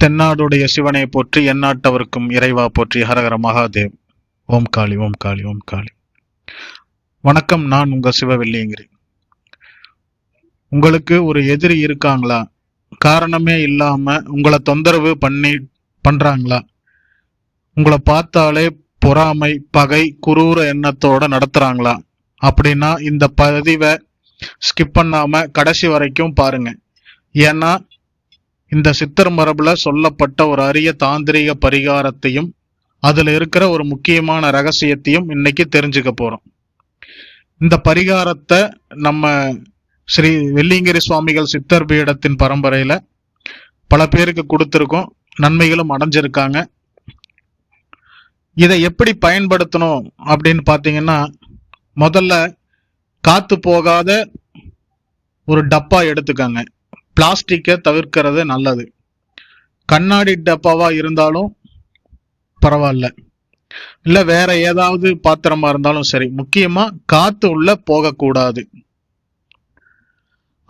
தென்னாடுடைய சிவனை போற்றி எந்நாட்டவர்க்கும் இறைவா போற்றி ஹரஹர மகாதேவ். ஓம் காளி ஓம் காளி ஓம் காளி. வணக்கம், நான் உங்க சிவவெள்ளியங்கிரி. உங்களுக்கு ஒரு எதிரி இருக்காங்களா? காரணமே இல்லாம உங்களை தொந்தரவு பண்றாங்களா? உங்களை பார்த்தாலே பொறாமை, பகை, குரூர எண்ணத்தோட நடத்துறாங்களா? அப்படின்னா இந்த பதிவை ஸ்கிப் பண்ணாம கடைசி வரைக்கும் பாருங்க. ஏன்னா இந்த சித்தர் மரபுல சொல்லப்பட்ட ஒரு அரிய தாந்திரிக பரிகாரத்தையும் அதுல இருக்கிற ஒரு முக்கியமான ரகசியத்தையும் இன்னைக்கு தெரிஞ்சுக்க போறோம். இந்த பரிகாரத்தை நம்ம ஸ்ரீ வெள்ளியங்கிரி சுவாமிகள் சித்தர் பீடத்தின் பரம்பரையில பல பேருக்கு கொடுத்துருக்கோம், நன்மைகளும் அடைஞ்சிருக்காங்க. இதை எப்படி பயன்படுத்தணும் அப்படின்னு பாத்தீங்கன்னா, முதல்ல காத்து போகாத ஒரு டப்பா எடுத்துக்கங்க. பிளாஸ்டிக்கை தவிர்க்கிறது நல்லது. கண்ணாடி டப்பாவா இருந்தாலும் பரவாயில்ல, இல்ல வேற ஏதாவது பாத்திரமா இருந்தாலும் சரி. முக்கியமா காத்து உள்ள போகக்கூடாது.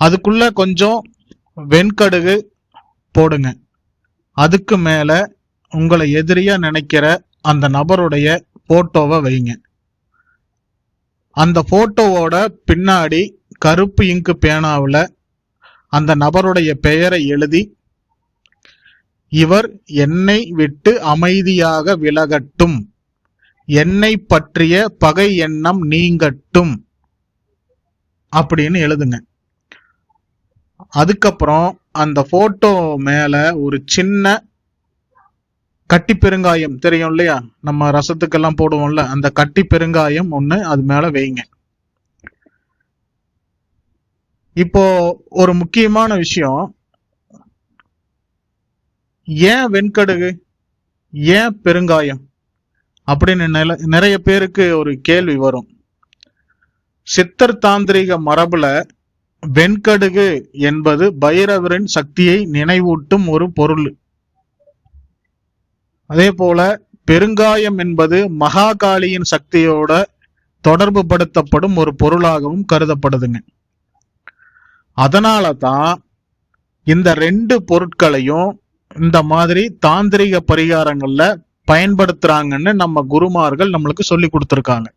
அதுக்குள்ள கொஞ்சம் வெண்கடுகு போடுங்க. அதுக்கு மேல உங்களை எதிரியா நினைக்கிற அந்த நபருடைய போட்டோவை வைங்க. அந்த போட்டோவோட பின்னாடி கருப்பு இங்கு பேனாவில் அந்த நபருடைய பெயரை எழுதி, இவர் என்னை விட்டு அமைதியாக விலகட்டும், என்னை பற்றிய பகை எண்ணம் நீங்கட்டும் அப்படின்னு எழுதுங்க. அதுக்கப்புறம் அந்த போட்டோ மேல ஒரு சின்ன கட்டி பெருங்காயம் தெரியும் இல்லையா, நம்ம ரசத்துக்கெல்லாம் போடுவோம்ல, அந்த கட்டி பெருங்காயம் ஒண்ணு அது மேல வைங்க. இப்போ ஒரு முக்கியமான விஷயம், ஏன் வெண்கடுகு, ஏன் பெருங்காயம் அப்படின்னு நிறைய பேருக்கு ஒரு கேள்வி வரும். சித்தர் தாந்திரிக மரபுல வெண்கடுகு என்பது பைரவரின் சக்தியை நினைவூட்டும் ஒரு பொருள். அதே போல பெருங்காயம் என்பது மகாகாளியின் சக்தியோட தொடர்பு படுத்தப்படும் ஒரு பொருளாகவும் கருதப்படுதுங்க. அதனால தான் இந்த ரெண்டு பொருட்களையும் இந்த மாதிரி தாந்திரிக பரிகாரங்கள்ல பயன்படுத்துறாங்கன்னு நம்ம குருமார்கள் நம்மளுக்கு சொல்லி கொடுத்துருக்காங்க.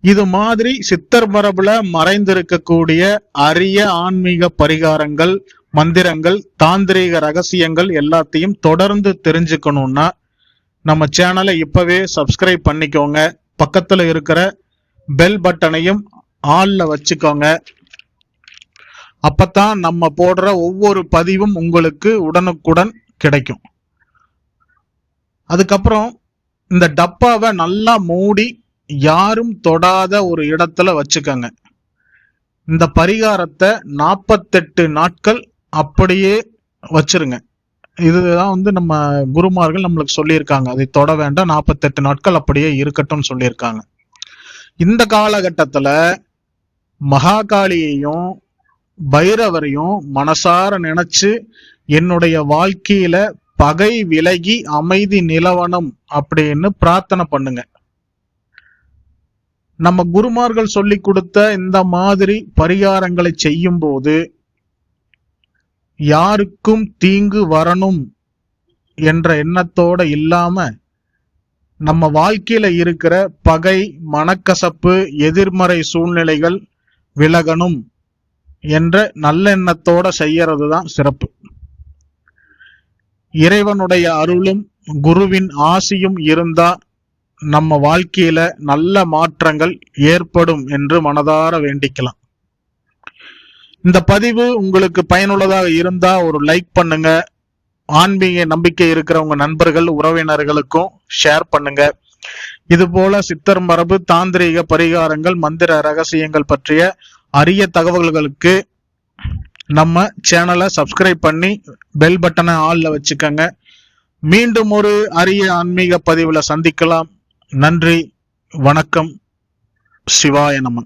இது மாதிரி சித்தர் மரபுல மறைந்திருக்கக்கூடிய அரிய ஆன்மீக பரிகாரங்கள், மந்திரங்கள், தாந்திரிக ரகசியங்கள் எல்லாத்தையும் தொடர்ந்து தெரிஞ்சுக்கணும்னா நம்ம சேனலை இப்பவே சப்ஸ்கிரைப் பண்ணிக்கோங்க. பக்கத்துல இருக்கிற பெல் பட்டனையும் ஆல்ல வச்சுக்கோங்க. அப்பதான் நம்ம போடுற ஒவ்வொரு பதிவும் உங்களுக்கு உடனுக்குடன் கிடைக்கும். அதுக்கப்புறம் இந்த டப்பாவை நல்லா மூடி யாரும் தொடாத ஒரு இடத்துல வச்சுக்கோங்க. இந்த பரிகாரத்தை 48 நாட்கள் அப்படியே வச்சிருங்க. இதுதான் நம்ம குருமார்கள் நம்மளுக்கு சொல்லியிருக்காங்க. அதை தொட வேண்டாம், 48 நாட்கள் அப்படியே இருக்கட்டும் சொல்லியிருக்காங்க. இந்த காலகட்டத்துல மகாகாளியையும் பைரவரையும் மனசார நினைச்சு என்னுடைய வாழ்க்கையில பகை விலகி அமைதி நிலவனம் அப்படின்னு பிரார்த்தனை பண்ணுங்க. நம்ம குருமார்கள் சொல்லி கொடுத்த இந்த மாதிரி பரிகாரங்களை செய்யும் போது யாருக்கும் தீங்கு வரணும் என்ற எண்ணத்தோட இல்லாம நம்ம வாழ்க்கையில இருக்கிற பகை, மனக்கசப்பு, எதிர்மறை சூழ்நிலைகள் விலகணும் என்ற நல்லெண்ணத்தோட செய்யறது தான் சிறப்பு. இறைவனுடைய அருளும் குருவின் ஆசியும் இருந்தா நம்ம வாழ்க்கையில நல்ல மாற்றங்கள் ஏற்படும் என்று மனதார வேண்டிக்கலாம். இந்த பதிவு உங்களுக்கு பயனுள்ளதாக இருந்தா ஒரு லைக் பண்ணுங்க. ஆன்மீக நம்பிக்கை இருக்கிற உங்க நண்பர்கள், உறவினர்களுக்கும் ஷேர் பண்ணுங்க. இது போல சித்தர் மரபு, தாந்திரிக பரிகாரங்கள், மந்திர ரகசியங்கள் பற்றிய அரிய தகவல்களுக்கு நம்ம சேனலை சப்ஸ்கிரைப் பண்ணி பெல் பட்டனை ஆல்ல வச்சுக்கோங்க. மீண்டும் ஒரு அரிய ஆன்மீக பதிவுல சந்திக்கலாம். நன்றி, வணக்கம், சிவாய நம.